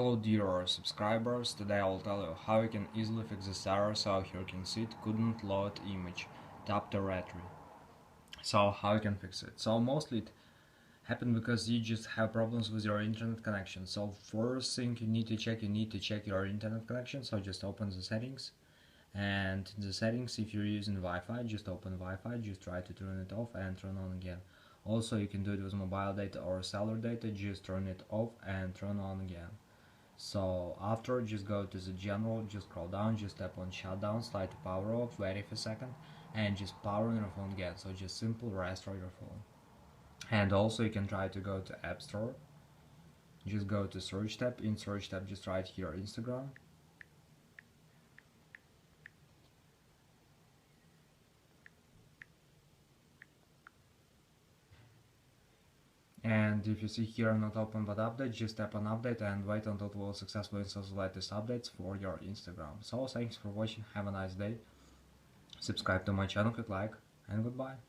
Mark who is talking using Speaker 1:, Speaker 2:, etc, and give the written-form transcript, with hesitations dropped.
Speaker 1: Hello dear subscribers, today I will tell you how you can easily fix this error. So here you can see it couldn't load image, tap the Retry. So how you can fix it? So mostly it happened because you just have problems with your internet connection. So first thing you need to check your internet connection. So just open the settings, and in the settings, if you're using Wi-Fi, just open Wi-Fi, just try to turn it off and turn on again. Also you can do it with mobile data or cellular data, just turn it off and turn on again. So after, just go to the general, just scroll down, just tap on shutdown, slide to power off, wait for a second, and just power your phone again. So just simple restore your phone. And also you can try to go to App Store, just go to search tab, in search tab just write here Instagram. And if you see here not open but update, just tap on update and wait until it will successfully install the latest updates for your Instagram. So thanks for watching, have a nice day, subscribe to my channel, click like, and goodbye.